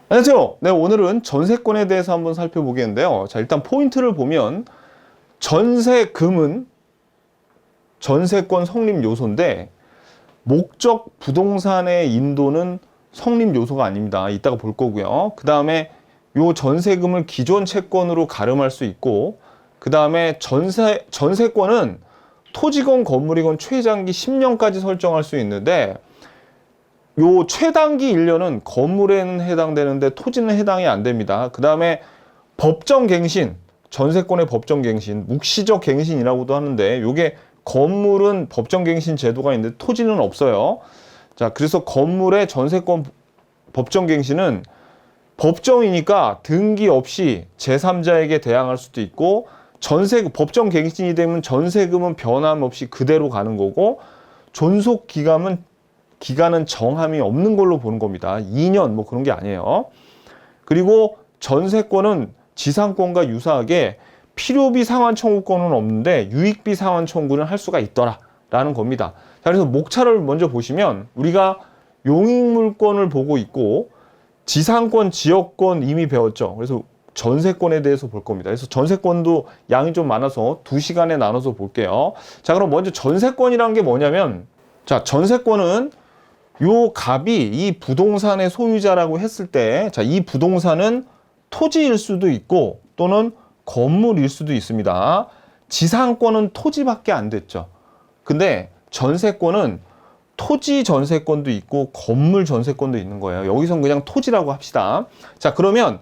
안녕하세요. 네, 오늘은 전세권에 대해서 한번 살펴보겠는데요. 자, 일단 포인트를 보면 전세금은 전세권 성립 요소인데 목적 부동산의 인도는 성립 요소가 아닙니다. 이따가 볼 거고요. 그 다음에 요 전세금을 기존 채권으로 가름할 수 있고, 그 다음에 전세권은 토지건 건물이건 최장기 10년까지 설정할 수 있는데, 요 최단기 1년은 건물에는 해당되는데 토지는 해당이 안 됩니다. 그 다음에 법정갱신, 전세권의 법정갱신, 묵시적 갱신이라고도 하는데, 요게 건물은 법정갱신 제도가 있는데 토지는 없어요. 자, 그래서 건물의 전세권 법정갱신은 법정이니까 등기 없이 제3자에게 대항할 수도 있고, 법정갱신이 되면 전세금은 변함없이 그대로 가는 거고, 기간은 정함이 없는 걸로 보는 겁니다. 2년 뭐 그런 게 아니에요. 그리고 전세권은 지상권과 유사하게 필요비 상환 청구권은 없는데 유익비 상환 청구는 할 수가 있더라라는 겁니다. 자, 그래서 목차를 먼저 보시면 우리가 용익물권을 보고 있고 지상권, 지역권 이미 배웠죠. 그래서 전세권에 대해서 볼 겁니다. 그래서 전세권도 양이 좀 많아서 2시간에 나눠서 볼게요. 자, 그럼 먼저 전세권이라는 게 뭐냐면, 자, 전세권은 요 갑이 이 부동산의 소유자라고 했을 때, 자, 이 부동산은 토지일 수도 있고 또는 건물일 수도 있습니다. 지상권은 토지밖에 안 됐죠. 근데 전세권은 토지 전세권도 있고 건물 전세권도 있는 거예요. 여기선 그냥 토지라고 합시다. 자, 그러면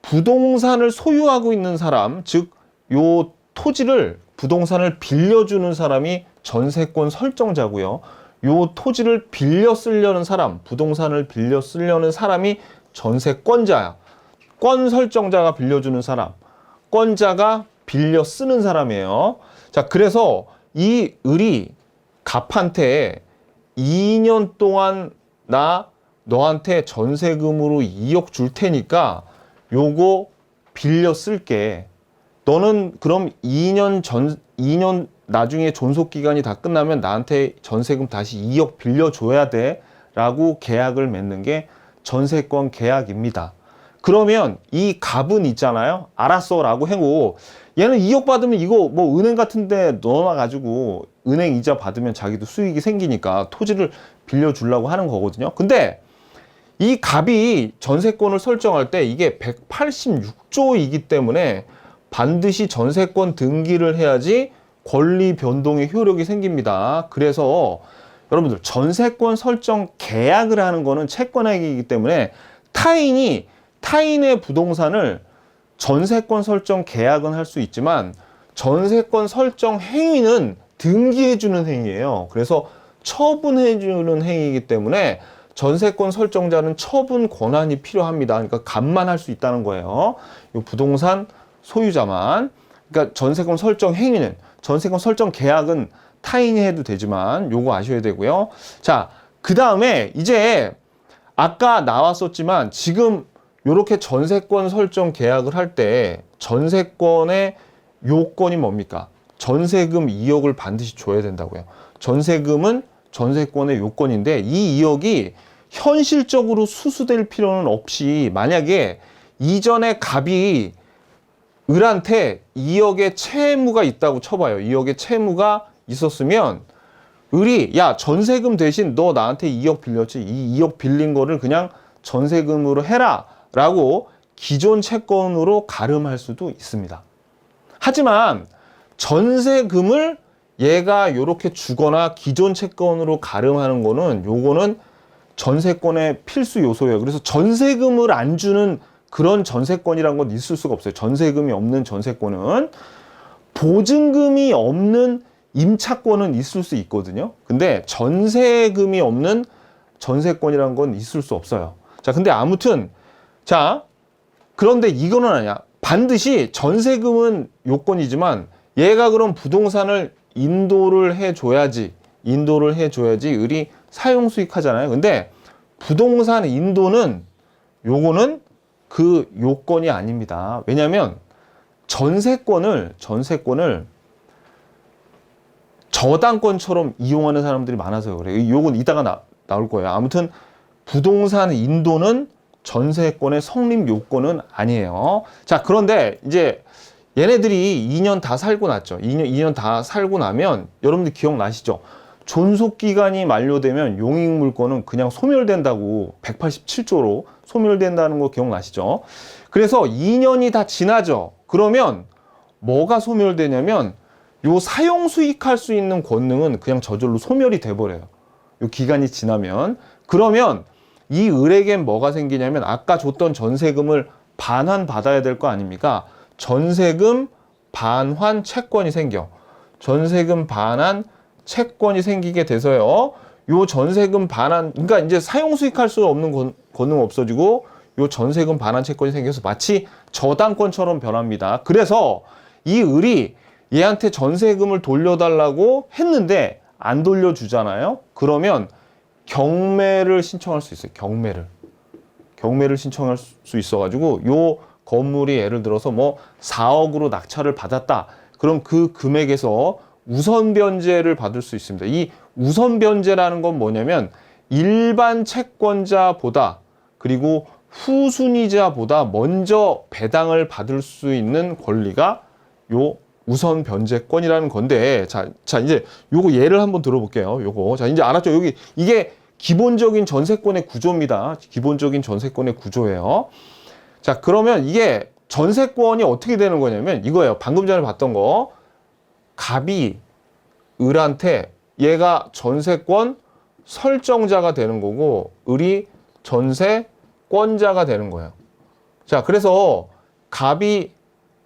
부동산을 소유하고 있는 사람, 즉 요 부동산을 빌려주는 사람이 전세권 설정자고요. 요 토지를 빌려 쓰려는 사람, 부동산을 빌려 쓰려는 사람이 전세권자야. 권 설정자가 빌려주는 사람, 권자가 빌려 쓰는 사람이에요. 자, 그래서 이 을이 갑한테 2년 동안 너한테 전세금으로 2억 줄 테니까 요거 빌려 쓸게. 너는 그럼 2년 나중에 존속기간이 다 끝나면 나한테 전세금 다시 2억 빌려줘야 돼 라고 계약을 맺는 게 전세권 계약입니다. 그러면 이 갑은 있잖아요. 알았어 라고 하고, 얘는 2억 받으면 이거 뭐 은행 같은 데 넣어놔가지고 은행 이자 받으면 자기도 수익이 생기니까 토지를 빌려주려고 하는 거거든요. 근데 이 갑이 전세권을 설정할 때 이게 186조이기 때문에 반드시 전세권 등기를 해야지 권리 변동의 효력이 생깁니다. 그래서 여러분들 전세권 설정 계약을 하는 거는 채권행위이기 때문에 타인의 부동산을 전세권 설정 계약은 할 수 있지만 전세권 설정 행위는 등기해주는 행위예요. 그래서 처분해주는 행위이기 때문에 전세권 설정자는 처분 권한이 필요합니다. 그러니까 갑만 할 수 있다는 거예요. 이 부동산 소유자만. 그러니까 전세권 설정 행위는, 전세권 설정 계약은 타인이 해도 되지만 요거 아셔야 되고요. 자, 그 다음에 이제 아까 나왔었지만 지금 요렇게 전세권 설정 계약을 할 때 전세권의 요건이 뭡니까? 전세금 2억을 반드시 줘야 된다고요. 전세금은 전세권의 요건인데 이 2억이 현실적으로 수수될 필요는 없이, 만약에 이전에 갑이 을한테 2억의 채무가 있다고 쳐봐요. 2억의 채무가 있었으면 을이 야, 전세금 대신 너 나한테 2억 빌렸지, 이 2억 빌린 거를 그냥 전세금으로 해라 라고 기존 채권으로 가름할 수도 있습니다. 하지만 전세금을 얘가 요렇게 주거나 기존 채권으로 가름하는 거는, 요거는 전세권의 필수 요소예요. 그래서 전세금을 안 주는 그런 전세권이란 건 있을 수가 없어요. 전세금이 없는 전세권은. 보증금이 없는 임차권은 있을 수 있거든요. 근데 전세금이 없는 전세권이란 건 있을 수 없어요. 자, 근데 아무튼, 자, 그런데 이거는 아니야. 반드시 전세금은 요건이지만 얘가 그럼 부동산을 인도를 해줘야지 을이 사용 수익하잖아요. 근데 부동산 인도는, 요거는 그 요건이 아닙니다. 왜냐하면 전세권을 저당권처럼 이용하는 사람들이 많아서 그래요. 요건 이따가 나올 거예요. 아무튼 부동산 인도는 전세권의 성립 요건은 아니에요. 자, 그런데 이제 얘네들이 2년 다 살고 났죠. 2년 다 살고 나면 여러분들 기억나시죠? 존속기간이 만료되면 용익물권은 그냥 소멸된다고 187조로 소멸된다는 거 기억나시죠? 그래서 2년이 다 지나죠. 그러면 뭐가 소멸되냐면 요 사용 수익할 수 있는 권능은 그냥 저절로 소멸이 돼버려요. 요 기간이 지나면. 그러면 이 을에겐 뭐가 생기냐면 아까 줬던 전세금을 반환받아야 될 거 아닙니까? 전세금 반환 채권이 생겨. 전세금 반환 채권이 생기게 돼서요. 요 전세금 반환, 그러니까 이제 사용 수익할 수 없는 권능 없어지고 요 전세금 반환 채권이 생겨서 마치 저당권처럼 변합니다. 그래서 이 을이 얘한테 전세금을 돌려달라고 했는데 안 돌려주잖아요. 그러면 경매를 신청할 수 있어요. 경매를 신청할 수 있어가지고 요 건물이 예를 들어서 뭐 4억으로 낙찰을 받았다. 그럼 그 금액에서 우선 변제를 받을 수 있습니다. 이 우선 변제라는 건 뭐냐면 일반 채권자보다 그리고 후순위자보다 먼저 배당을 받을 수 있는 권리가 요 우선 변제권이라는 건데, 자 이제 요거 예를 한번 들어볼게요. 요거 자 이제 알았죠? 여기 이게 기본적인 전세권의 구조입니다. 기본적인 전세권의 구조예요. 자, 그러면 이게 전세권이 어떻게 되는 거냐면 이거예요. 방금 전에 봤던 거. 갑이 을한테 얘가 전세권 설정자가 되는 거고 을이 전세권자가 되는 거예요. 자, 그래서 갑이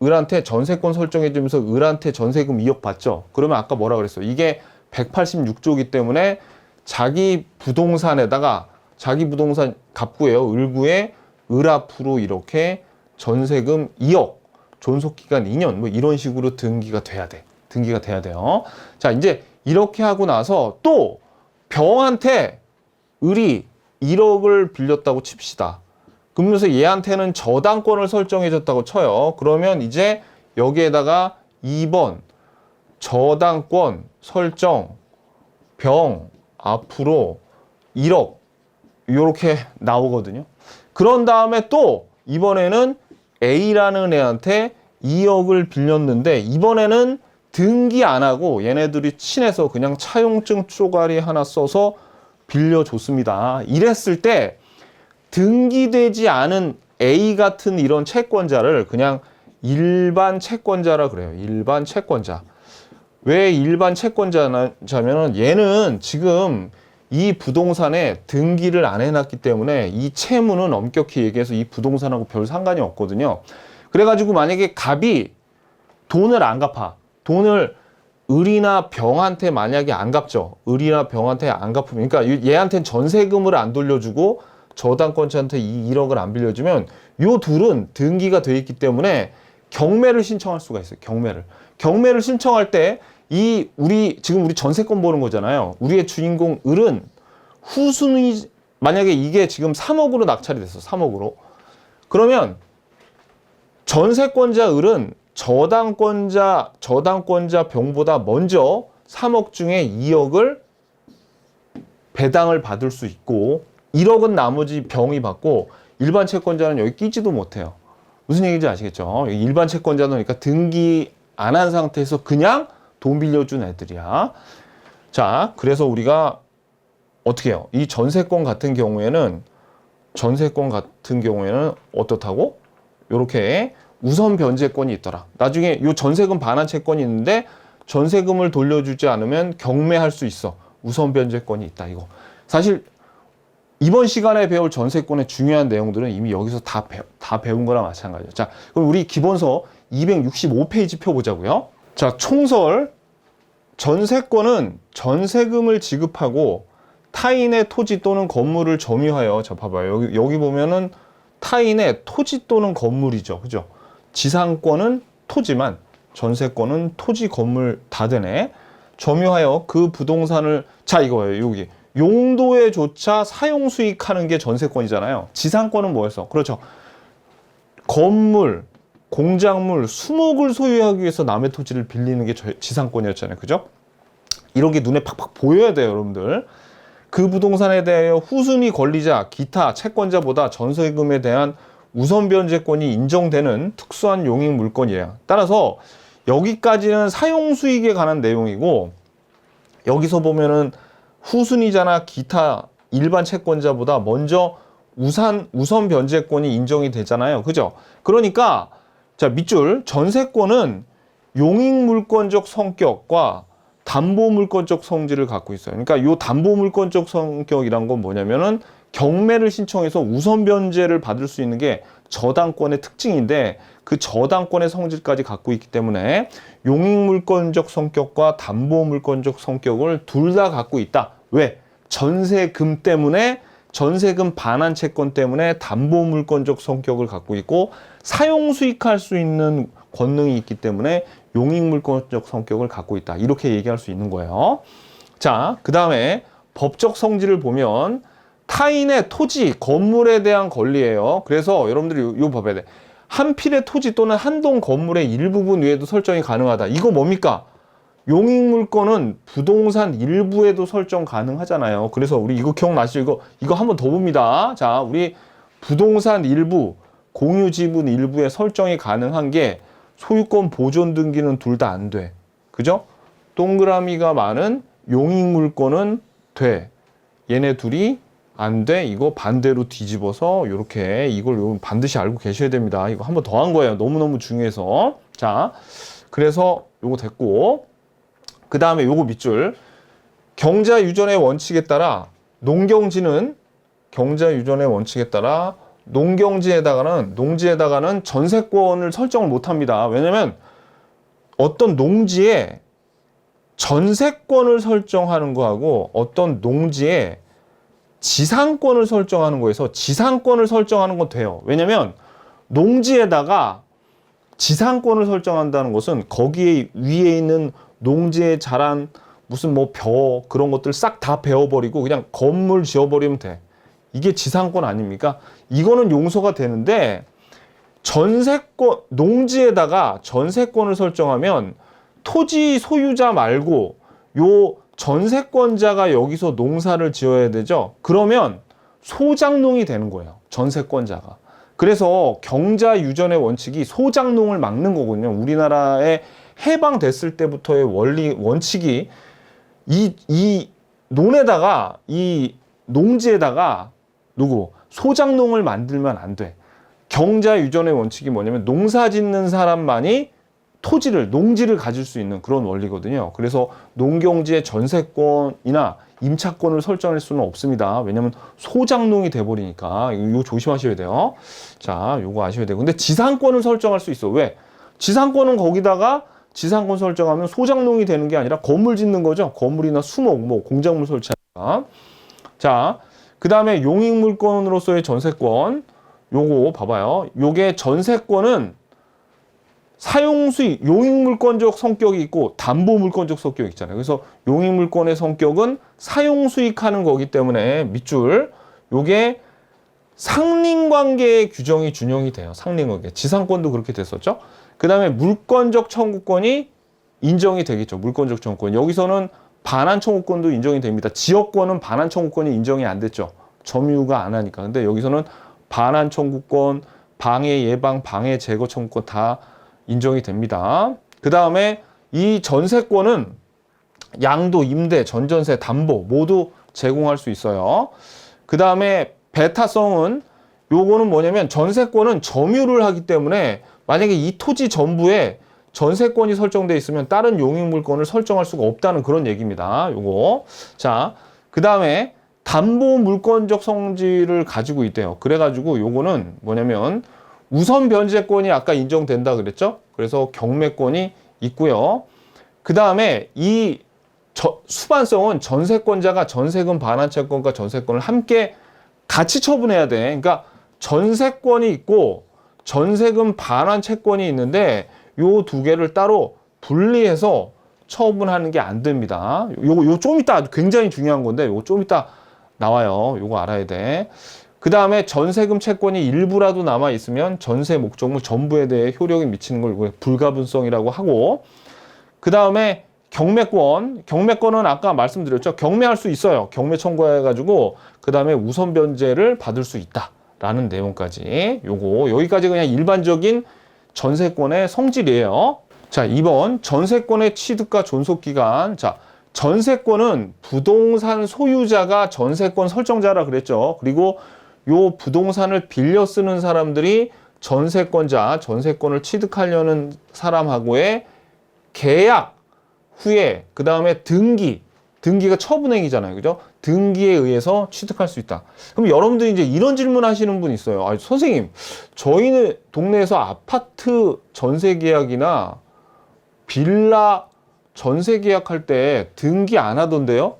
을한테 전세권 설정해 주면서 을한테 전세금 2억 받죠. 그러면 아까 뭐라 그랬어요? 이게 186조이기 때문에 자기 부동산에다가 자기 부동산 갑구예요. 을구에 을 앞으로 이렇게 전세금 2억, 존속기간 2년 뭐 이런 식으로 등기가 돼야 돼. 등기가 돼야 돼요. 자, 이제 이렇게 하고 나서 또 병한테 을이 1억을 빌렸다고 칩시다. 그러면서 얘한테는 저당권을 설정해 줬다고 쳐요. 그러면 이제 여기에다가 2번 저당권 설정 병 앞으로 1억 이렇게 나오거든요. 그런 다음에 또 이번에는 A라는 애한테 2억을 빌렸는데 이번에는 등기 안 하고 얘네들이 친해서 그냥 차용증 쪼가리 하나 써서 빌려줬습니다. 이랬을 때 등기되지 않은 A 같은 이런 채권자를 그냥 일반 채권자라 그래요. 일반 채권자. 왜 일반 채권자냐면은 얘는 지금 이 부동산에 등기를 안 해놨기 때문에 이 채무는 엄격히 얘기해서 이 부동산하고 별 상관이 없거든요. 그래가지고 만약에 갑이 돈을 안 갚아. 돈을 을이나 병한테 만약에 안 갚죠. 을이나 병한테 안 갚으면, 그러니까 얘한테는 전세금을 안 돌려주고 저당권자한테 이 1억을 안 빌려주면 요 둘은 등기가 돼 있기 때문에 경매를 신청할 수가 있어요. 경매를 신청할 때 지금 우리 전세권 보는 거잖아요. 우리의 주인공 을은 후순위, 만약에 이게 지금 3억으로 낙찰이 됐어. 3억으로. 그러면 전세권자 을은 저당권자 병보다 먼저 3억 중에 2억을 배당을 받을 수 있고 1억은 나머지 병이 받고 일반 채권자는 여기 끼지도 못해요. 무슨 얘기인지 아시겠죠? 일반 채권자는 그러니까 등기 안 한 상태에서 그냥 돈 빌려준 애들이야. 자, 그래서 우리가 어떻게 해요? 이 전세권 같은 경우에는 어떻다고? 요렇게 우선 변제권이 있더라. 나중에 요 전세금 반환 채권이 있는데 전세금을 돌려주지 않으면 경매할 수 있어. 우선 변제권이 있다. 이거 사실 이번 시간에 배울 전세권의 중요한 내용들은 이미 여기서 다 배운 거랑 마찬가지예요. 자, 그럼 우리 기본서 265페이지 펴보자고요. 자, 총설. 전세권은 전세금을 지급하고 타인의 토지 또는 건물을 점유하여, 자 봐봐요. 여기 보면은 타인의 토지 또는 건물이죠. 그죠? 지상권은 토지만 전세권은 토지 건물 다 되네. 점유하여 그 부동산을, 자 이거예요. 여기 용도에 조차 사용 수익하는 게 전세권이잖아요. 지상권은 뭐였어? 그렇죠. 건물, 공작물, 수목을 소유하기 위해서 남의 토지를 빌리는 게 지상권이었잖아요. 그죠? 이런 게 눈에 팍팍 보여야 돼요, 여러분들. 그 부동산에 대하여 후순위 권리자, 기타 채권자보다 전세금에 대한 우선 변제권이 인정되는 특수한 용익 물건이에요. 따라서 여기까지는 사용 수익에 관한 내용이고, 여기서 보면은 후순위자나 기타 일반 채권자보다 먼저 우선 변제권이 인정이 되잖아요. 그죠? 그러니까 자, 밑줄 전세권은 용익물권적 성격과 담보물권적 성질을 갖고 있어요. 그러니까 이 담보물권적 성격이란 건 뭐냐면은 경매를 신청해서 우선 변제를 받을 수 있는 게 저당권의 특징인데, 그 저당권의 성질까지 갖고 있기 때문에 용익물권적 성격과 담보물권적 성격을 둘 다 갖고 있다. 왜? 전세금 때문에, 전세금 반환 채권 때문에 담보물권적 성격을 갖고 있고, 사용 수익할 수 있는 권능이 있기 때문에 용익물권적 성격을 갖고 있다. 이렇게 얘기할 수 있는 거예요. 자, 그 다음에 법적 성질을 보면 타인의 토지, 건물에 대한 권리예요. 그래서 여러분들이 이거 봐야 돼. 한 필의 토지 또는 한 동 건물의 일부분 외에도 설정이 가능하다. 이거 뭡니까? 용익물권은 부동산 일부에도 설정 가능하잖아요. 그래서 우리 이거 기억나시죠? 이거 한 번 더 봅니다. 자, 우리 부동산 일부, 공유 지분 일부에 설정이 가능한 게 소유권 보존 등기는 둘 다 안 돼. 그죠? 동그라미가 많은 용익물권은 돼. 얘네 둘이 안 돼. 이거 반대로 뒤집어서 이렇게, 이걸 반드시 알고 계셔야 됩니다. 이거 한 번 더 한 거예요. 너무너무 중요해서. 자, 그래서 요거 됐고, 그 다음에 요거 밑줄. 경자 유전의 원칙에 따라 농경지는 농지에다가는 전세권을 설정을 못 합니다. 왜냐면 어떤 농지에 전세권을 설정하는 거하고 어떤 농지에 지상권을 설정하는 거에서 지상권을 설정하는 건 돼요. 왜냐면 농지에다가 지상권을 설정한다는 것은 거기에 위에 있는 농지에 자란 무슨 뭐 벼 그런 것들 싹 다 베어버리고 그냥 건물 지어버리면 돼. 이게 지상권 아닙니까? 이거는 용서가 되는데, 전세권, 농지에다가 전세권을 설정하면 토지 소유자 말고 요 전세권자가 여기서 농사를 지어야 되죠. 그러면 소장농이 되는 거예요. 전세권자가. 그래서 경자 유전의 원칙이 소장농을 막는 거거든요. 우리나라에 해방됐을 때부터의 원칙이 이 논에다가, 이 농지에다가 소장농을 만들면 안 돼. 경자 유전의 원칙이 뭐냐면 농사 짓는 사람만이 농지를 가질 수 있는 그런 원리거든요. 그래서 농경지의 전세권이나 임차권을 설정할 수는 없습니다. 왜냐면 소장농이 돼버리니까. 이거 조심하셔야 돼요. 자, 요거 아셔야 돼요. 근데 지상권을 설정할 수 있어. 왜? 지상권은 거기다가 지상권 설정하면 소장농이 되는 게 아니라 건물 짓는 거죠. 건물이나 수목, 뭐 공작물 설치하니까. 자, 그 다음에 용익물권으로서의 전세권. 요거 봐봐요. 요게 전세권은 사용수익, 용익물권적 성격이 있고 담보물권적 성격이 있잖아요. 그래서 용익물권의 성격은 사용수익하는 거기 때문에 밑줄, 요게 상린관계의 규정이 준용이 돼요. 상린관계. 지상권도 그렇게 됐었죠. 그 다음에 물권적 청구권이 인정이 되겠죠. 물권적 청구권. 여기서는 반환 청구권도 인정이 됩니다. 지역권은 반환 청구권이 인정이 안 됐죠. 점유가 안 하니까. 근데 여기서는 반환 청구권, 방해 예방, 방해 제거 청구권 다 인정이 됩니다. 그 다음에 이 전세권은 양도, 임대, 전전세, 담보 모두 제공할 수 있어요. 그 다음에 배타성은 요거는 뭐냐면 전세권은 점유를 하기 때문에 만약에 이 토지 전부에 전세권이 설정되어 있으면 다른 용익물권을 설정할 수가 없다는 그런 얘기입니다. 요거. 자, 그 다음에 담보물권적 성질을 가지고 있대요. 그래가지고 요거는 뭐냐면 우선 변제권이 아까 인정된다 그랬죠? 그래서 경매권이 있고요. 그 다음에 이 수반성은 전세권자가 전세금 반환 채권과 전세권을 함께 같이 처분해야 돼. 그러니까 전세권이 있고 전세금 반환 채권이 있는데 요 두 개를 따로 분리해서 처분하는 게 안 됩니다. 요거 좀 이따 굉장히 중요한 건데 요거 좀 이따 나와요. 요거 알아야 돼. 그 다음에 전세금 채권이 일부라도 남아 있으면 전세 목적물 전부에 대해 효력이 미치는 걸 불가분성이라고 하고, 그 다음에 경매권은 아까 말씀드렸죠. 경매할 수 있어요. 경매 청구해가지고 그 다음에 우선 변제를 받을 수 있다라는 내용까지. 여기까지 그냥 일반적인 전세권의 성질이에요. 자, 2번 전세권의 취득과 존속 기간. 자, 전세권은 부동산 소유자가 전세권 설정자라 그랬죠. 그리고 요 부동산을 빌려 쓰는 사람들이 전세권을 취득하려는 사람하고의 계약 후에 그 다음에 등기가 처분행위잖아요. 그죠? 등기에 의해서 취득할 수 있다. 그럼 여러분들이 이제 이런 질문 하시는 분 있어요. 아, 선생님, 저희는 동네에서 아파트 전세 계약이나 빌라 전세 계약할 때 등기 안 하던데요?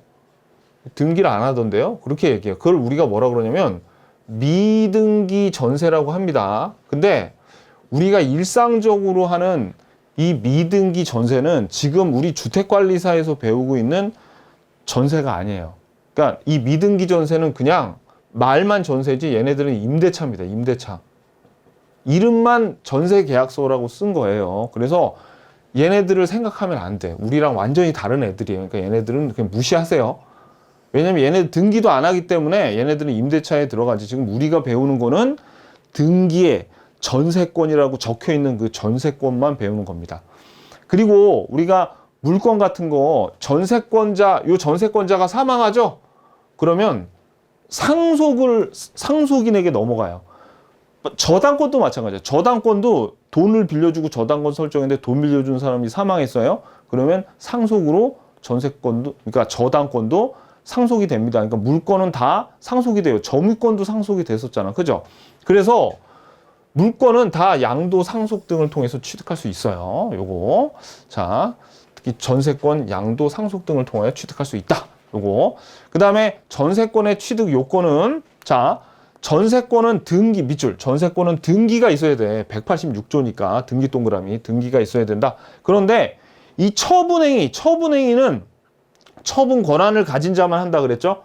등기를 안 하던데요? 그렇게 얘기해요. 그걸 우리가 뭐라 그러냐면 미등기 전세라고 합니다. 근데 우리가 일상적으로 하는 이 미등기 전세는 지금 우리 주택관리사에서 배우고 있는 전세가 아니에요. 그러니까 이 미등기 전세는 그냥 말만 전세지 얘네들은 임대차입니다. 임대차. 이름만 전세계약서라고 쓴 거예요. 그래서 얘네들을 생각하면 안 돼. 우리랑 완전히 다른 애들이에요. 그러니까 얘네들은 그냥 무시하세요. 왜냐면 얘네들 등기도 안 하기 때문에 얘네들은 임대차에 들어가지. 지금 우리가 배우는 거는 등기에 전세권이라고 적혀 있는 그 전세권만 배우는 겁니다. 그리고 우리가 물건 같은 거 전세권자가 사망하죠? 그러면 상속인에게 넘어가요. 저당권도 마찬가지예요. 저당권도 돈을 빌려주고 저당권 설정했는데 돈 빌려준 사람이 사망했어요. 그러면 상속으로 그러니까 저당권도 상속이 됩니다. 그러니까 물건은 다 상속이 돼요. 점유권도 상속이 됐었잖아. 그죠? 그래서 물건은 다 양도 상속 등을 통해서 취득할 수 있어요. 자, 특히 전세권, 양도 상속 등을 통하여 취득할 수 있다. 그 다음에 전세권의 취득 요건은, 자, 전세권은 전세권은 등기가 있어야 돼. 186조니까 등기 동그라미, 등기가 있어야 된다. 그런데 이 처분행위는 처분 권한을 가진 자만 한다 그랬죠?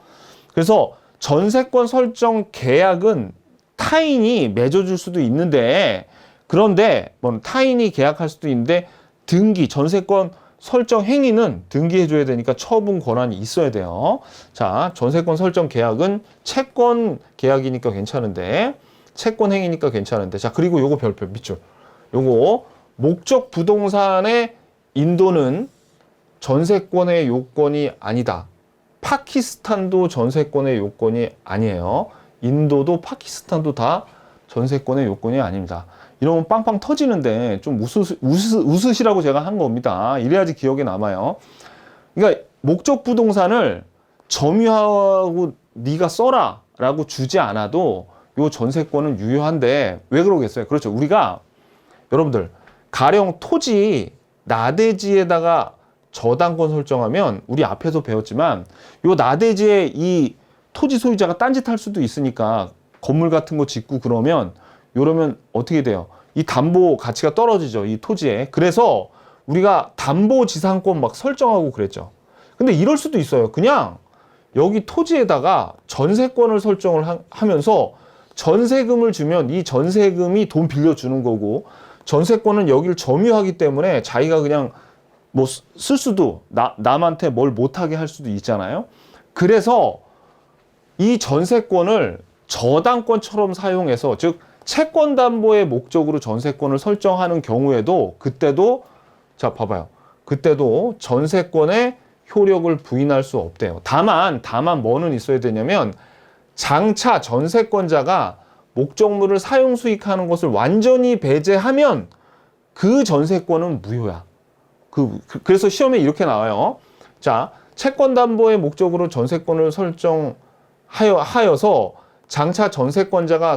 그래서 전세권 설정 계약은 타인이 맺어줄 수도 있는데, 그런데 타인이 계약할 수도 있는데 전세권 설정 행위는 등기해줘야 되니까 처분 권한이 있어야 돼요. 자, 전세권 설정 계약은 채권 계약이니까 괜찮은데, 채권 행위니까 괜찮은데. 자, 그리고 요거 별표 밑줄. 목적 부동산의 인도는 전세권의 요건이 아니다. 파키스탄도 전세권의 요건이 아니에요. 인도도 파키스탄도 다 전세권의 요건이 아닙니다. 이러면 빵빵 터지는데 좀 웃으시라고 제가 한 겁니다. 이래야지 기억에 남아요. 그러니까 목적 부동산을 점유하고 네가 써라 라고 주지 않아도 요 전세권은 유효한데 왜 그러겠어요? 그렇죠. 우리가 여러분들 가령 토지 나대지에다가 저당권 설정하면 우리 앞에서 배웠지만 요 나대지에 이 토지 소유자가 딴짓할 수도 있으니까 건물 같은 거 짓고 이러면 어떻게 돼요? 이 담보 가치가 떨어지죠. 이 토지에. 그래서 우리가 담보지상권 막 설정하고 그랬죠. 근데 이럴 수도 있어요. 그냥 여기 토지에다가 전세권을 설정을 하면서 전세금을 주면 이 전세금이 돈 빌려주는 거고, 전세권은 여기를 점유하기 때문에 자기가 그냥 쓸 수도 남한테 뭘 못하게 할 수도 있잖아요. 그래서 이 전세권을 저당권처럼 사용해서, 즉 채권담보의 목적으로 전세권을 설정하는 경우에도 그때도 전세권의 효력을 부인할 수 없대요. 다만 뭐는 있어야 되냐면 장차 전세권자가 목적물을 사용 수익하는 것을 완전히 배제하면 그 전세권은 무효야. 그래서 시험에 이렇게 나와요. 자, 채권담보의 목적으로 전세권을 설정하여서 장차 전세권자가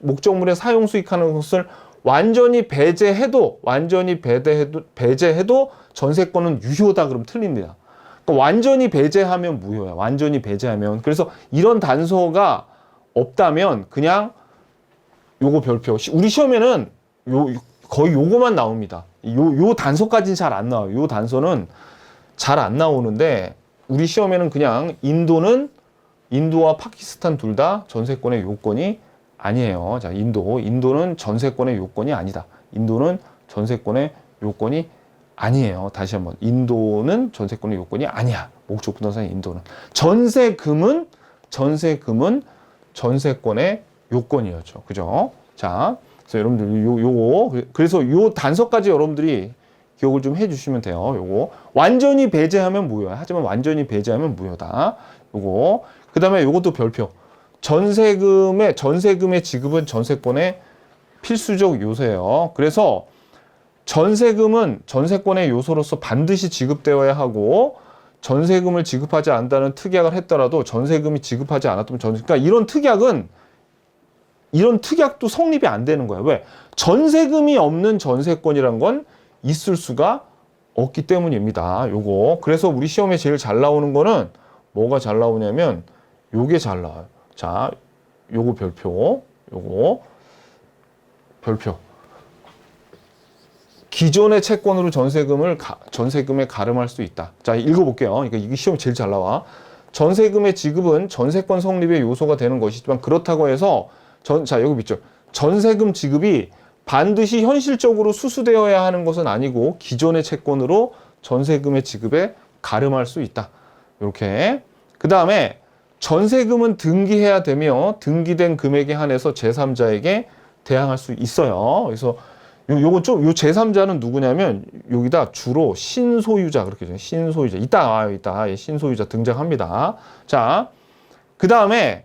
목적물에 사용 수익하는 것을 완전히 배제해도 전세권은 유효다. 그럼 틀립니다. 그러니까 완전히 배제하면 무효야. 완전히 배제하면. 그래서 이런 단서가 없다면 그냥 요거 별표. 우리 시험에는 거의 요거만 나옵니다. 요 단서까지는 잘 안 나와요. 요 단서는 잘 안 나오는데 우리 시험에는 그냥 인도와 파키스탄 둘 다 전세권의 요건이 아니에요. 자, 인도는 전세권의 요건이 아니다. 인도는 전세권의 요건이 아니에요. 다시 한번. 인도는 전세권의 요건이 아니야. 목적 부동산의 인도는. 전세금은 전세권의 요건이었죠. 그죠? 자, 그래서 여러분들 요거 그래서 요 단서까지 여러분들이 기억을 좀 해주시면 돼요. 요거 완전히 배제하면 무효야. 하지만 완전히 배제하면 무효다. 요거 그 다음에 요것도 별표. 전세금의 지급은 전세권의 필수적 요소예요. 그래서 전세금은 전세권의 요소로서 반드시 지급되어야 하고 전세금을 지급하지 않는다는 특약을 했더라도 전세금이 지급하지 않았다면 그러니까 이런 특약도 성립이 안 되는 거야. 왜? 전세금이 없는 전세권이란 건 있을 수가 없기 때문입니다. 요거. 그래서 우리 시험에 제일 잘 나오는 거는 뭐가 잘 나오냐면 요게 잘 나와요. 자, 요거 별표. 기존의 채권으로 전세금에 가름할 수 있다. 자, 읽어볼게요. 그러니까 이게 시험에 제일 잘 나와. 전세금의 지급은 전세권 성립의 요소가 되는 것이지만 그렇다고 해서 자, 여기 있죠. 전세금 지급이 반드시 현실적으로 수수되어야 하는 것은 아니고 기존의 채권으로 전세금의 지급에 가름할 수 있다. 이렇게. 그 다음에 전세금은 등기해야 되며 등기된 금액에 한해서 제3자에게 대항할 수 있어요. 그래서 요 제3자는 누구냐면 여기다 주로 신소유자 그렇게 해요. 신소유자. 이따 나와요. 이따 신소유자 등장합니다. 자, 그 다음에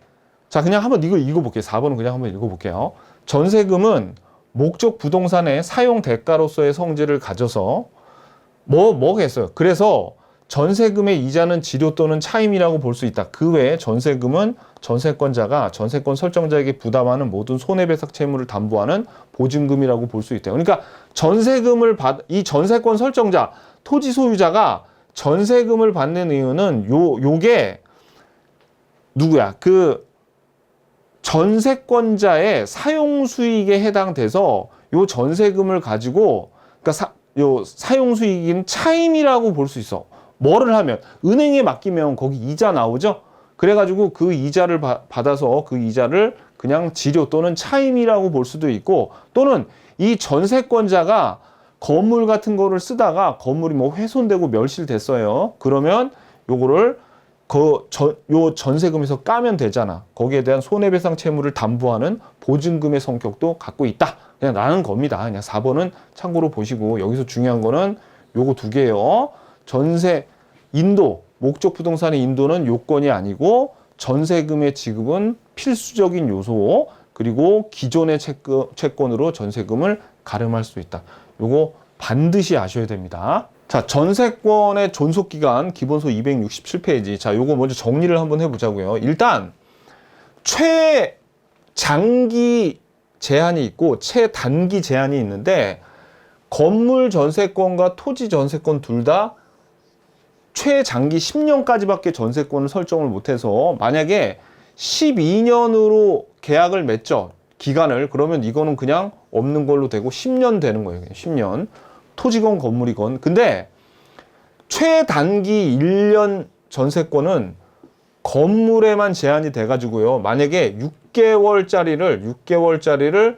자, 그냥 한번 이거 읽어볼게요. 4번은 그냥 한번 읽어볼게요. 전세금은 목적 부동산의 사용 대가로서의 성질을 가져서 뭐겠어요? 그래서 전세금의 이자는 지료 또는 차임이라고 볼 수 있다. 그 외에 전세금은 전세권자가 전세권 설정자에게 부담하는 모든 손해배상 채무를 담보하는 보증금이라고 볼 수 있대요. 그러니까 이 전세권 설정자, 토지 소유자가 전세금을 받는 이유는 요게 누구야? 그 전세권자의 사용 수익에 해당돼서 요 전세금을 가지고 그러니까 요 사용 수익인 차임이라고 볼 수 있어. 뭐를 하면 은행에 맡기면 거기 이자 나오죠. 그래가지고 그 이자를 받아서 그 이자를 그냥 지료 또는 차임이라고 볼 수도 있고 또는 이 전세권자가 건물 같은 거를 쓰다가 건물이 뭐 훼손되고 멸실됐어요. 그러면 요거를 요 전세금에서 까면 되잖아. 거기에 대한 손해배상 채무를 담보하는 보증금의 성격도 갖고 있다. 그냥 라는 겁니다. 그냥 4번은 참고로 보시고 여기서 중요한 거는 요거 두 개예요. 목적 부동산의 인도는 요건이 아니고 전세금의 지급은 필수적인 요소 그리고 기존의 채권으로 전세금을 가름할 수 있다. 요거 반드시 아셔야 됩니다. 자, 전세권의 존속기간 기본소 267페이지. 자, 요거 먼저 정리를 한번 해보자고요. 일단 최장기 제한이 있고 최단기 제한이 있는데 건물 전세권과 토지 전세권 둘 다 최장기 10년까지밖에 전세권을 설정을 못해서 만약에 12년으로 계약을 맺죠. 기간을. 그러면 이거는 그냥 없는 걸로 되고 10년 되는 거예요. 10년. 토지건 건물이건. 근데 최단기 1년 전세권은 건물에만 제한이 돼가지고요. 만약에 6개월짜리를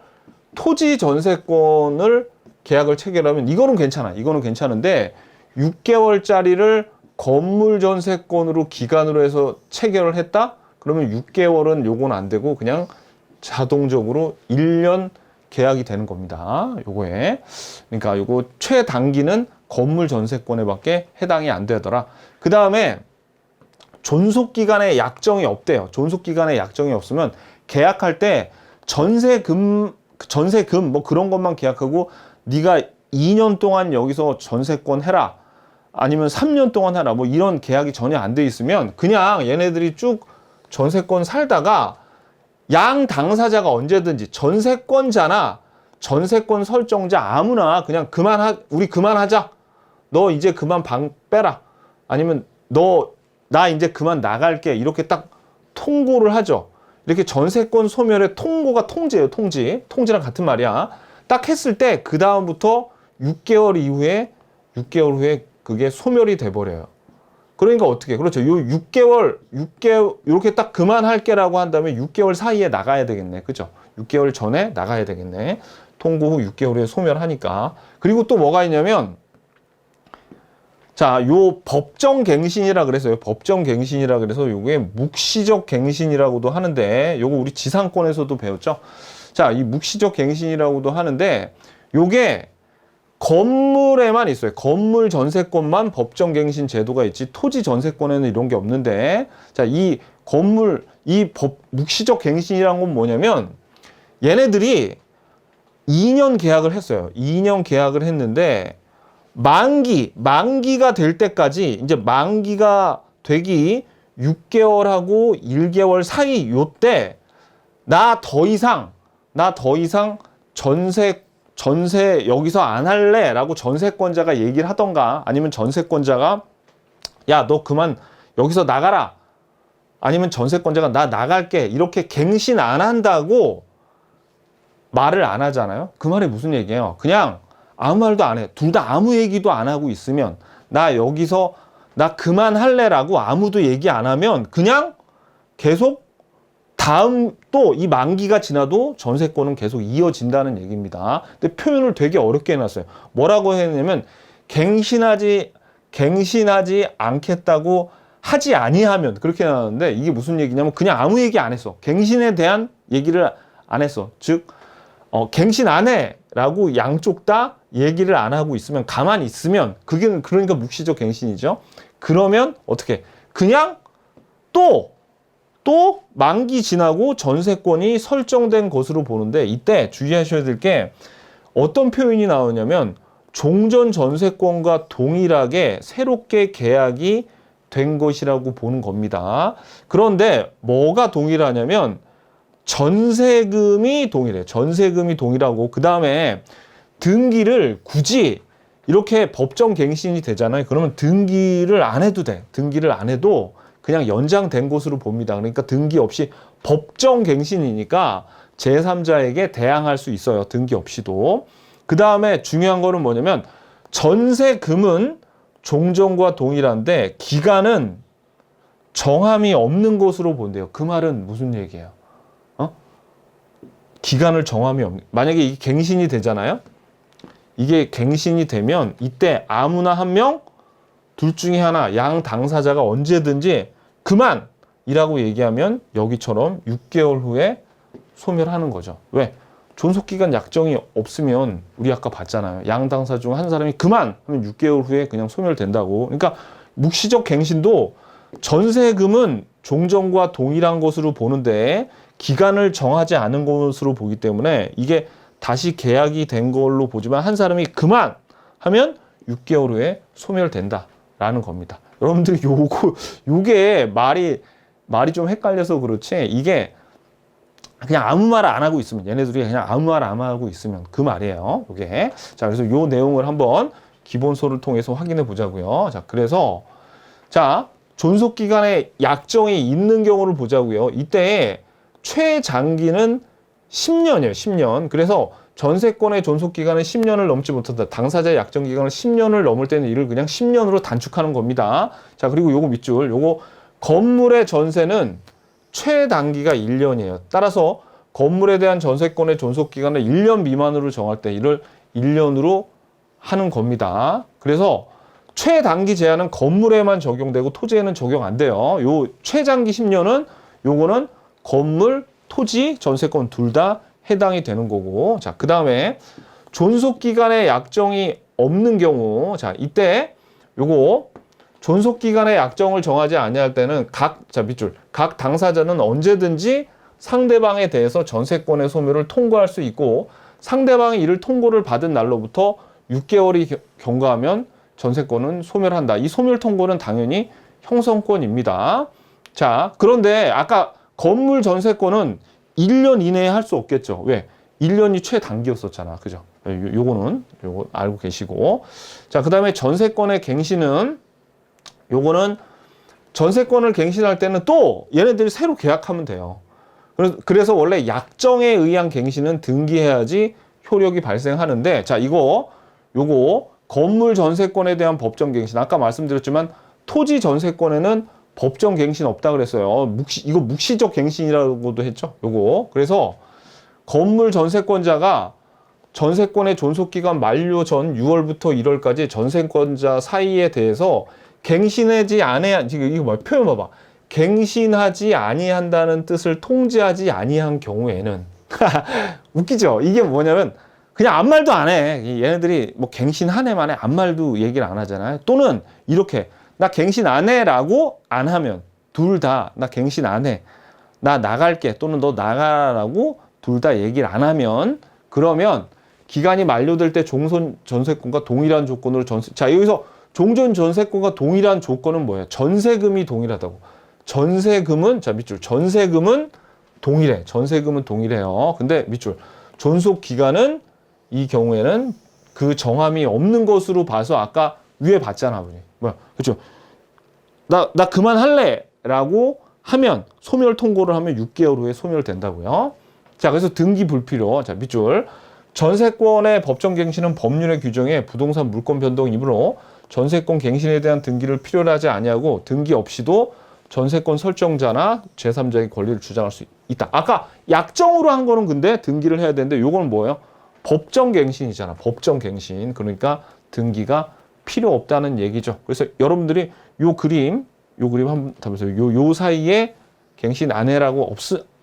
토지 전세권을 계약을 체결하면 이거는 괜찮아. 이거는 괜찮은데 6개월짜리를 건물 전세권으로 기간으로 해서 체결을 했다? 그러면 6개월은 요건 안 되고 그냥 자동적으로 1년 계약이 되는 겁니다. 요거에. 그러니까 요거 최단기는 건물 전세권에밖에 해당이 안 되더라. 그 다음에 존속기간에 약정이 없대요. 존속기간에 약정이 없으면 계약할 때 전세금 뭐 그런 것만 계약하고 네가 2년 동안 여기서 전세권 해라. 아니면 3년 동안 해라. 뭐 이런 계약이 전혀 안 돼 있으면 그냥 얘네들이 쭉 전세권 살다가 양 당사자가 언제든지 전세권자나 전세권 설정자 아무나 그냥 우리 그만하자. 너 이제 그만 방 빼라. 아니면 나 이제 그만 나갈게. 이렇게 딱 통고를 하죠. 이렇게 전세권 소멸의 통고가 통지예요. 통지랑 같은 말이야. 딱 했을 때 그 다음부터 6개월 후에 그게 소멸이 돼버려요. 그러니까 어떻게? 그렇죠. 요 6개월 이렇게 딱 그만할게라고 한다면 6개월 사이에 나가야 되겠네. 그죠? 6개월 전에 나가야 되겠네. 통고 후 6개월 후에 소멸하니까. 그리고 또 뭐가 있냐면 자, 요 법정갱신이라 그래서요. 법정갱신이라 그래서 요게 묵시적 갱신이라고도 하는데, 요거 우리 지상권에서도 배웠죠. 자, 이 묵시적 갱신이라고도 하는데, 요게 건물에만 있어요. 건물 전세권만 법정갱신 제도가 있지, 토지 전세권에는 이런 게 없는데, 자, 이 건물, 묵시적 갱신이란 건 뭐냐면, 얘네들이 2년 계약을 했어요. 2년 계약을 했는데, 만기가 될 때까지, 이제 만기가 되기 6개월하고 1개월 사이 요때, 나 더 이상 전세 여기서 안 할래 라고 전세권자가 얘기를 하던가, 아니면 전세권자가 야, 너 그만 여기서 나가라, 아니면 전세권자가 나 나갈게, 이렇게 갱신 안 한다고 말을 안 하잖아요. 그 말이 무슨 얘기예요? 그냥 아무 말도 안 해. 둘 다 아무 얘기도 안 하고 있으면, 나 여기서 나 그만할래라고 아무도 얘기 안 하면 그냥 계속 다음 또 이 만기가 지나도 전세권은 계속 이어진다는 얘기입니다. 근데 표현을 되게 어렵게 해놨어요. 뭐라고 했냐면 갱신하지 않겠다고 하지 아니하면, 그렇게 해놨는데, 이게 무슨 얘기냐면 그냥 아무 얘기 안 했어. 갱신에 대한 얘기를 안 했어. 즉 갱신 안 해 라고 양쪽 다 얘기를 안 하고 있으면, 가만히 있으면, 그게 그러니까 묵시적 갱신이죠. 그러면 어떻게, 그냥 또 만기 지나고 전세권이 설정된 것으로 보는데, 이때 주의하셔야 될 게 어떤 표현이 나오냐면 종전 전세권과 동일하게 새롭게 계약이 된 것이라고 보는 겁니다. 그런데 뭐가 동일하냐면 전세금이 동일해. 전세금이 동일하고, 그 다음에 등기를 굳이 이렇게 법정갱신이 되잖아요. 그러면 등기를 안 해도 돼. 등기를 안 해도 그냥 연장된 것으로 봅니다. 그러니까 등기 없이 법정갱신이니까 제3자에게 대항할 수 있어요. 등기 없이도. 그 다음에 중요한 거는 뭐냐면 전세금은 종전과 동일한데 기간은 정함이 없는 것으로 본대요. 그 말은 무슨 얘기예요? 기간을 정함이 없는, 만약에 이게 갱신이 되잖아요. 이게 갱신이 되면 이때 아무나 한 명, 둘 중에 하나, 양 당사자가 언제든지 그만이라고 얘기하면 여기처럼 6개월 후에 소멸하는 거죠. 왜? 존속기간 약정이 없으면, 우리 아까 봤잖아요. 양 당사 중 한 사람이 그만 하면 6개월 후에 그냥 소멸된다고. 그러니까 묵시적 갱신도 전세금은 종전과 동일한 것으로 보는데 기간을 정하지 않은 것으로 보기 때문에 이게 다시 계약이 된 걸로 보지만, 한 사람이 그만 하면 6개월 후에 소멸된다라는 겁니다. 여러분들 요게 말이 좀 헷갈려서 그렇지, 이게 그냥 아무 말 안 하고 있으면, 얘네들이 그냥 아무 말 안 하고 있으면 그 말이에요. 요게. 자, 그래서 요 내용을 한번 기본서를 통해서 확인해 보자고요. 자, 그래서 자, 존속 기간에 약정이 있는 경우를 보자고요. 이때 최장기는 10년이에요. 10년. 그래서 전세권의 존속 기간은 10년을 넘지 못한다. 당사자의 약정 기간을 10년을 넘을 때는 이를 그냥 10년으로 단축하는 겁니다. 자, 그리고 요거 밑줄, 요거 건물의 전세는 최단기가 1년이에요. 따라서 건물에 대한 전세권의 존속 기간을 1년 미만으로 정할 때 이를 1년으로 하는 겁니다. 그래서 최단기 제한은 건물에만 적용되고 토지에는 적용 안 돼요. 요 최장기 10년은 요거는 건물, 토지, 전세권 둘 다 해당이 되는 거고. 자, 그 다음에 존속 기간에 약정이 없는 경우, 자, 이때 요거 존속 기간의 약정을 정하지 아니할 때는 각 당사자는 언제든지 상대방에 대해서 전세권의 소멸을 통고할 수 있고, 상대방이 이를 통고를 받은 날로부터 6개월이 경과하면 전세권은 소멸한다. 이 소멸 통고는 당연히 형성권입니다. 자, 그런데 아까 건물 전세권은 1년 이내에 할 수 없겠죠. 왜? 1년이 최단기였었잖아. 그죠? 요거 알고 계시고. 자, 그 다음에 전세권의 갱신은, 요거는 전세권을 갱신할 때는 또 얘네들이 새로 계약하면 돼요. 그래서 원래 약정에 의한 갱신은 등기해야지 효력이 발생하는데, 자, 요거 건물 전세권에 대한 법정 갱신, 아까 말씀드렸지만 토지 전세권에는 법정 갱신 없다 그랬어요. 이거 묵시적 갱신이라고도 했죠. 요거. 그래서 건물 전세권자가 전세권의 존속기간 만료 전 6월부터 1월까지 전세권자 사이에 대해서 갱신하지 아니한, 지금 이거 뭐 표현 봐봐. 갱신하지 아니한다는 뜻을 통지하지 아니한 경우에는 웃기죠? 이게 뭐냐면 그냥 아무 말도 안 해. 얘네들이 뭐 갱신하네 만에 아무 말도 얘기를 안 하잖아요. 또는 이렇게 나 갱신 안 해라고 안 하면 둘 다 나 갱신 안 해. 나 나갈게 또는 너 나가라고 둘 다 얘기를 안 하면 그러면 기간이 만료될 때 종전 전세권과 동일한 조건으로 자 여기서 종전 전세권과 동일한 조건은 뭐예요? 전세금이 동일하다고. 전세금은 자 밑줄 전세금은 동일해. 전세금은 동일해요. 근데 밑줄 존속 기간은 이 경우에는 그 정함이 없는 것으로 봐서 아까 위에 봤잖아, 우리. 뭐야? 그렇죠? 나 그만할래라고 하면 소멸 통고를 하면 6개월 후에 소멸된다고요. 자, 그래서 등기 불필요. 자, 밑줄. 전세권의 법정 갱신은 법률의 규정에 부동산 물권 변동이므로 전세권 갱신에 대한 등기를 필요로 하지 아니하고 등기 없이도 전세권 설정자나 제3자의 권리를 주장할 수 있다. 아까 약정으로 한 거는 근데 등기를 해야 되는데 요건 뭐예요? 법정 갱신이잖아. 법정 갱신. 그러니까 등기가 필요 없다는 얘기죠. 그래서 여러분들이 요 그림 한번 봐보세요. 요 사이에 갱신 안 해라고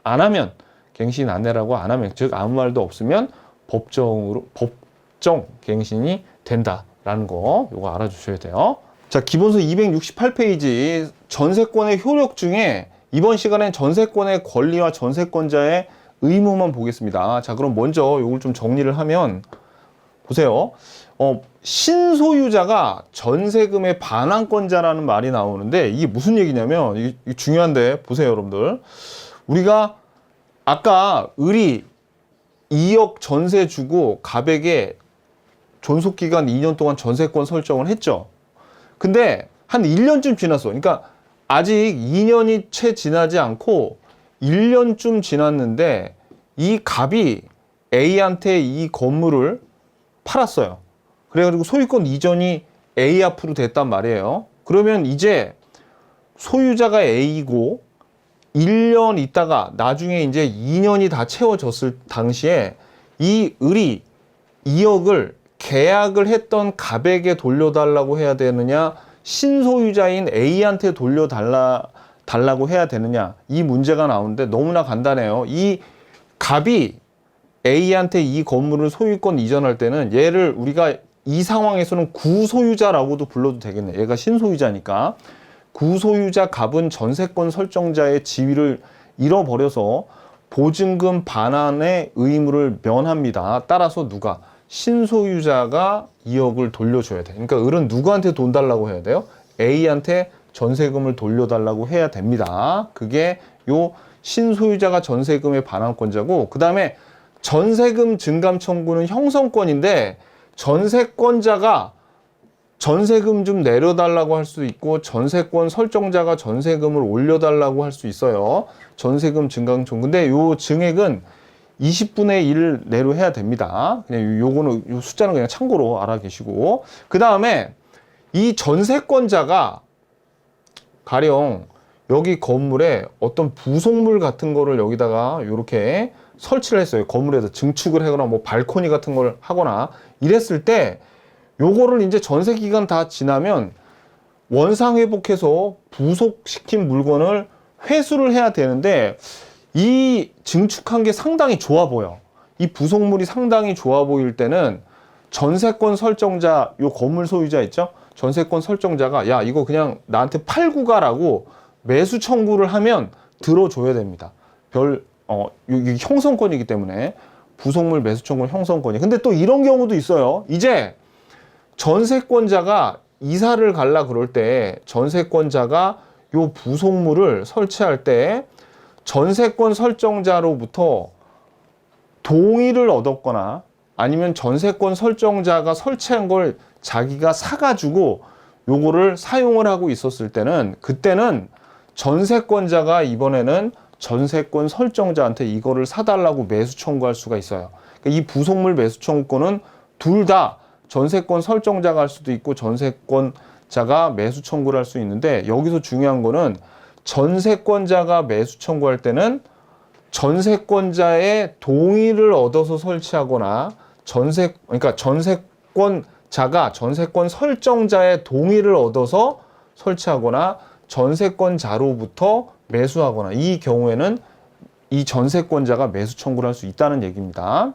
안 하면 갱신 안 해라고 안 하면 즉 아무 말도 없으면 법정 갱신이 된다라는 거 요거 알아주셔야 돼요. 자, 기본서 268페이지 전세권의 효력 중에 이번 시간엔 전세권의 권리와 전세권자의 의무만 보겠습니다. 자, 그럼 먼저 요걸 좀 정리를 하면 보세요. 신소유자가 전세금의 반환권자라는 말이 나오는데 이게 무슨 얘기냐면 이게 중요한데 보세요, 여러분들. 우리가 아까 을이 2억 전세 주고 갑에게 존속기간 2년 동안 전세권 설정을 했죠. 근데 한 1년쯤 지났어. 그러니까 아직 2년이 채 지나지 않고 1년쯤 지났는데 이 갑이 A한테 이 건물을 팔았어요. 그래가지고 소유권 이전이 A 앞으로 됐단 말이에요. 그러면 이제 소유자가 A이고 1년 있다가 나중에 이제 2년이 다 채워졌을 당시에 이 을이 2억을 계약을 했던 갑에게 돌려달라고 해야 되느냐, 신소유자인 A한테 돌려달라고 해야 되느냐, 이 문제가 나오는데 너무나 간단해요. 이 갑이 A한테 이 건물을 소유권 이전할 때는 얘를 우리가 이 상황에서는 구소유자라고도 불러도 되겠네. 얘가 신소유자니까. 구소유자 갑은 전세권 설정자의 지위를 잃어버려서 보증금 반환의 의무를 면합니다. 따라서 누가? 신소유자가 2억을 돌려줘야 돼. 그러니까 을은 누구한테 돈 달라고 해야 돼요? A한테 전세금을 돌려달라고 해야 됩니다. 그게 요 신소유자가 전세금의 반환권자고, 그 다음에 전세금 증감 청구는 형성권인데 전세권자가 전세금 좀 내려달라고 할 수 있고 전세권 설정자가 전세금을 올려달라고 할 수 있어요. 전세금 증감 청구. 근데 요 증액은 20분의 1 내로 해야 됩니다. 그냥 요거는 요 숫자는 그냥 참고로 알아 계시고, 그 다음에 이 전세권자가 가령 여기 건물에 어떤 부속물 같은 거를 여기다가 이렇게 설치를 했어요. 건물에서 증축을 하거나 뭐 발코니 같은 걸 하거나 이랬을 때 요거를 이제 전세 기간 다 지나면 원상 회복해서 부속시킨 물건을 회수를 해야 되는데 이 증축한 게 상당히 좋아 보여. 이 부속물이 상당히 좋아 보일 때는 전세권 설정자, 요 건물 소유자 있죠? 전세권 설정자가 야 이거 그냥 나한테 팔고 가라고 매수 청구를 하면 들어줘야 됩니다. 이게 형성권이기 때문에 부속물 매수 청구는 형성권이. 근데 또 이런 경우도 있어요. 이제 전세권자가 이사를 갈라 그럴 때 전세권자가 요 부속물을 설치할 때 전세권 설정자로부터 동의를 얻었거나 아니면 전세권 설정자가 설치한 걸 자기가 사가지고 요거를 사용을 하고 있었을 때는 그때는 전세권자가 이번에는 전세권 설정자한테 이거를 사달라고 매수 청구할 수가 있어요. 그러니까 이 부속물 매수 청구권은 둘 다 전세권 설정자가 할 수도 있고 전세권자가 매수 청구를 할 수 있는데 여기서 중요한 거는 전세권자가 매수 청구할 때는 전세권자의 동의를 얻어서 설치하거나 그러니까 전세권자가 전세권 설정자의 동의를 얻어서 설치하거나 전세권자로부터 매수하거나, 이 경우에는 이 전세권자가 매수 청구를 할 수 있다는 얘기입니다.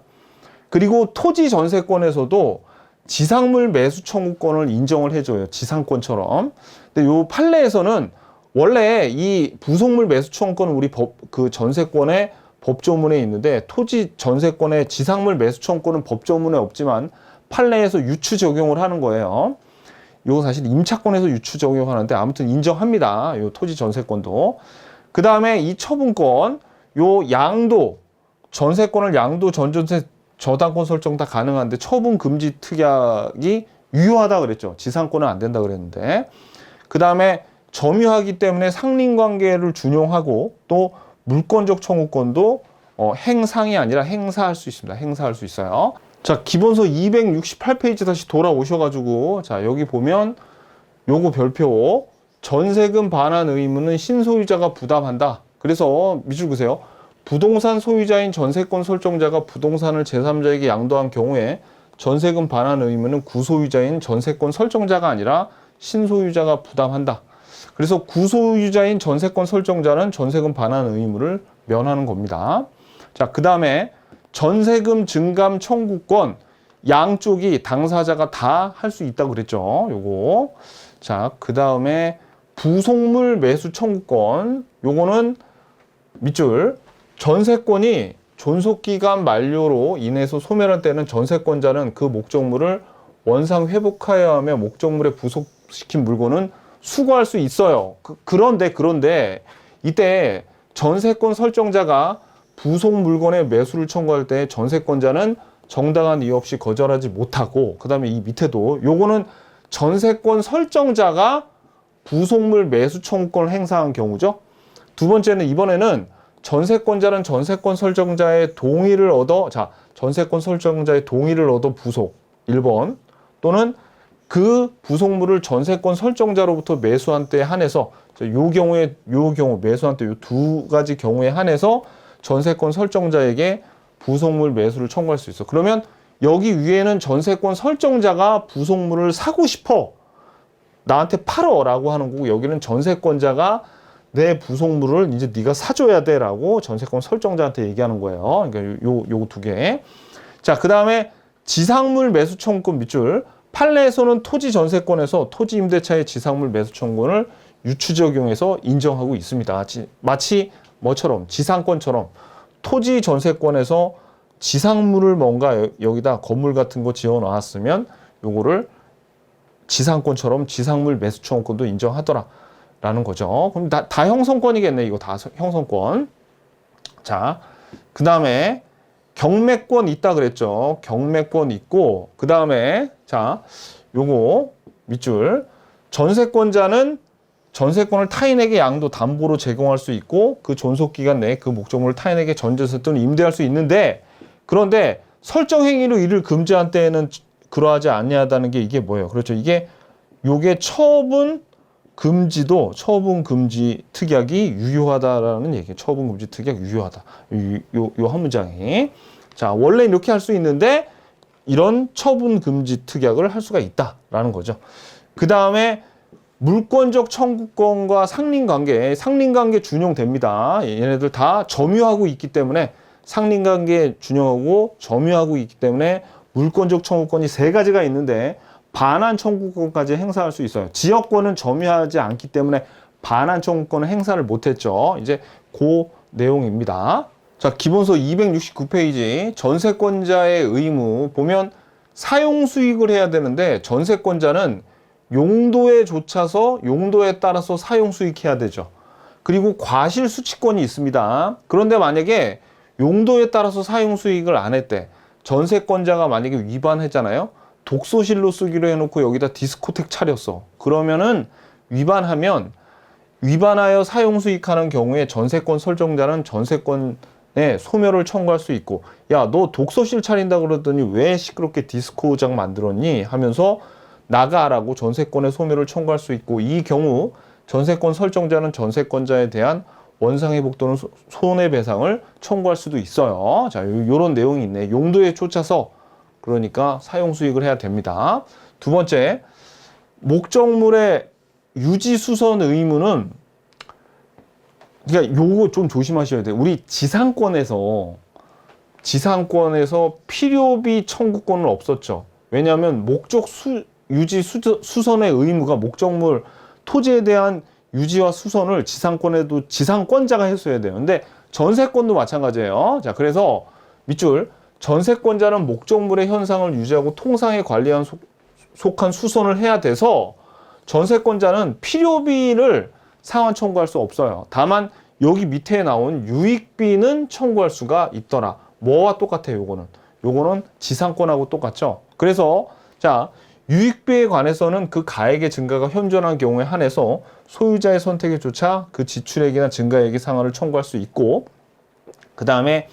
그리고 토지 전세권에서도 지상물 매수 청구권을 인정을 해줘요. 지상권처럼. 근데 요 판례에서는 원래 이 부속물 매수 청구권은 우리 그 전세권의 법조문에 있는데, 토지 전세권의 지상물 매수 청구권은 법조문에 없지만 판례에서 유추 적용을 하는 거예요. 요거 사실 임차권에서 유추 적용하는데 아무튼 인정합니다. 요 토지 전세권도. 그 다음에 이 처분권, 요 양도, 전세권을 양도, 전전세, 저당권 설정 다 가능한데 처분 금지 특약이 유효하다 그랬죠. 지상권은 안 된다 그랬는데. 그 다음에 점유하기 때문에 상린관계를 준용하고, 또 물권적 청구권도 행상이 아니라 행사할 수 있습니다. 행사할 수 있어요. 자, 기본서 268페이지 다시 돌아오셔가지고, 자, 여기 보면 요거 별표, 전세금 반환 의무는 신소유자가 부담한다. 그래서 밑줄 그세요. 부동산 소유자인 전세권 설정자가 부동산을 제3자에게 양도한 경우에 전세금 반환 의무는 구소유자인 전세권 설정자가 아니라 신소유자가 부담한다. 그래서 구소유자인 전세권 설정자는 전세금 반환 의무를 면하는 겁니다. 자, 그 다음에 전세금 증감 청구권, 양쪽이 당사자가 다 할 수 있다고 그랬죠. 요거. 자, 그 다음에 부속물 매수 청구권, 요거는 밑줄, 전세권이 존속기간 만료로 인해서 소멸할 때는 전세권자는 그 목적물을 원상 회복하여야 하며 목적물에 부속시킨 물건은 수거할 수 있어요. 그런데 이때 전세권 설정자가 부속 물건의 매수를 청구할 때 전세권자는 정당한 이유 없이 거절하지 못하고, 그 다음에 이 밑에도 요거는 전세권 설정자가 부속물 매수 청구권을 행사한 경우죠. 두 번째는, 이번에는 전세권자는 전세권 설정자의 동의를 얻어, 자, 전세권 설정자의 동의를 얻어 부속 1번, 또는 그 부속물을 전세권 설정자로부터 매수한 때에 한해서, 요 경우 매수한 때 요 두 가지 경우에 한해서 전세권 설정자에게 부속물 매수를 청구할 수 있어. 그러면 여기 위에는 전세권 설정자가 부속물을 사고 싶어, 나한테 팔어 라고 하는 거고, 여기는 전세권자가 내 부속물을 이제 네가 사줘야 돼 라고 전세권 설정자한테 얘기하는 거예요. 그러니까 요 두 개. 자, 그 다음에 지상물 매수 청구권 밑줄, 판례에서는 토지 전세권에서 토지 임대차의 지상물 매수 청구권을 유추 적용해서 인정하고 있습니다. 마치 뭐처럼, 지상권처럼 토지 전세권에서 지상물을 뭔가 여기다 건물 같은 거 지어 놨으면 요거를 지상권처럼 지상물 매수 청구권도 인정하더라 라는 거죠. 그럼 다 형성권이겠네. 이거 다 형성권. 자, 그 다음에 경매권 있다 그랬죠. 경매권 있고, 그 다음에 자, 요거 밑줄, 전세권자는 전세권을 타인에게 양도 담보로 제공할 수 있고, 그 존속기간 내에 그 목적물을 타인에게 전재산 또는 임대할 수 있는데, 그런데 설정 행위로 이를 금지한 때에는 그러하지 아니하다는 게 이게 뭐예요? 그렇죠. 요게 처분 금지 특약이 유효하다라는 얘기예요. 처분 금지 특약 유효하다. 요 한 문장이. 자, 원래 이렇게 할 수 있는데 이런 처분 금지 특약을 할 수가 있다라는 거죠. 그 다음에 물권적 청구권과 상린관계 준용됩니다. 얘네들 다 점유하고 있기 때문에, 상린관계 준용하고 점유하고 있기 때문에 물권적 청구권이 세 가지가 있는데 반환 청구권까지 행사할 수 있어요. 지역권은 점유하지 않기 때문에 반환 청구권은 행사를 못했죠. 이제 그 내용입니다. 자, 기본서 269페이지 전세권자의 의무 보면 사용 수익을 해야 되는데, 전세권자는 용도에 따라서 사용 수익해야 되죠. 그리고 과실 수취권이 있습니다. 그런데 만약에 용도에 따라서 사용 수익을 안 했대. 전세권자가 만약에 위반했잖아요. 독서실로 쓰기로 해놓고 여기다 디스코텍 차렸어. 그러면은 위반하여 사용 수익하는 경우에 전세권 설정자는 전세권의 소멸을 청구할 수 있고, 야, 너 독서실 차린다 그러더니 왜 시끄럽게 디스코장 만들었니? 하면서 나가라고 전세권의 소멸을 청구할 수 있고, 이 경우 전세권 설정자는 전세권자에 대한 원상회복 또는 손해배상을 청구할 수도 있어요. 자, 요런 내용이 있네. 용도에 쫓아서 그러니까 사용 수익을 해야 됩니다. 두 번째, 목적물의 유지 수선 의무는, 그러니까 요거 좀 조심하셔야 돼요. 우리 지상권에서 필요비 청구권은 없었죠. 왜냐하면 유지 수선의 의무가 목적물 토지에 대한 유지와 수선을 지상권에도 지상권자가 했어야 돼요. 근데 전세권도 마찬가지예요. 자, 그래서 밑줄, 전세권자는 목적물의 현상을 유지하고 통상에 관리한 속한 수선을 해야 돼서 전세권자는 필요비를 상환 청구할 수 없어요. 다만 여기 밑에 나온 유익비는 청구할 수가 있더라. 뭐와 똑같아요, 요거는 지상권하고 똑같죠. 그래서 자, 유익비에 관해서는 그 가액의 증가가 현존한 경우에 한해서 소유자의 선택에 조차 그 지출액이나 증가액의 상환을 청구할 수 있고, 그 다음에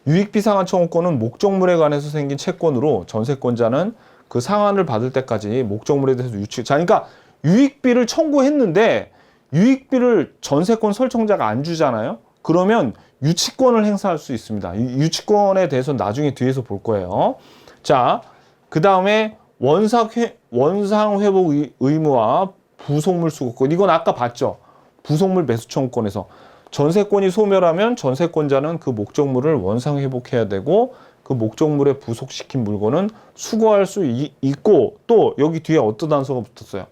유익비 상환 청구권은 목적물에 관해서 생긴 채권으로 전세권자는 그 상환을 받을 때까지 목적물에 대해서 자, 그러니까 유익비를 청구했는데 유익비를 전세권 설정자가 안 주잖아요. 그러면 유치권을 행사할 수 있습니다. 유치권에 대해서 나중에 뒤에서 볼 거예요. 자, 그 다음에 원상 회복 의무와 부속물 수거권. 이건 아까 봤죠. 부속물 매수 청구권에서 전세권이 소멸하면 전세권자는 그 목적물을 원상 회복해야 되고, 그 목적물에 부속시킨 물건은 수거할 수 있고, 또 여기 뒤에 어떤 단서가 붙었어요.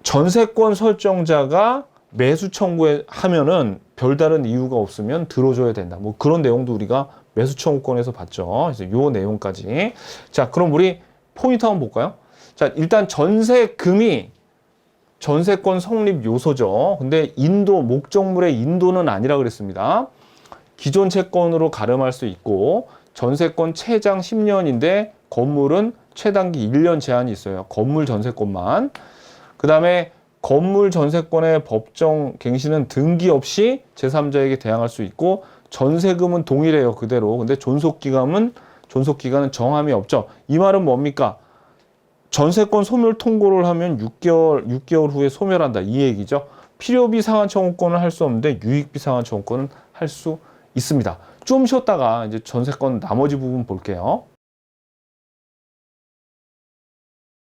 전세권 설정자가 매수 청구하면은 별다른 이유가 없으면 들어줘야 된다. 뭐 그런 내용도 우리가 매수 청구권에서 봤죠. 그래서 요 내용까지. 자, 그럼 우리 포인트 한번 볼까요? 자, 일단 전세금이 전세권 성립 요소죠. 근데 목적물의 인도는 아니라 그랬습니다. 기존 채권으로 가름할 수 있고, 전세권 최장 10년인데 건물은 최단기 1년 제한이 있어요. 건물 전세권만. 그 다음에 건물 전세권의 법정 갱신은 등기 없이 제3자에게 대항할 수 있고, 전세금은 동일해요, 그대로. 근데 존속기간은 정함이 없죠. 이 말은 뭡니까? 전세권 소멸 통고를 하면 6개월 후에 소멸한다, 이 얘기죠. 필요비 상환 청구권을 할 수 없는데 유익비 상환 청구권은 할 수 있습니다. 좀 쉬었다가 이제 전세권 나머지 부분 볼게요.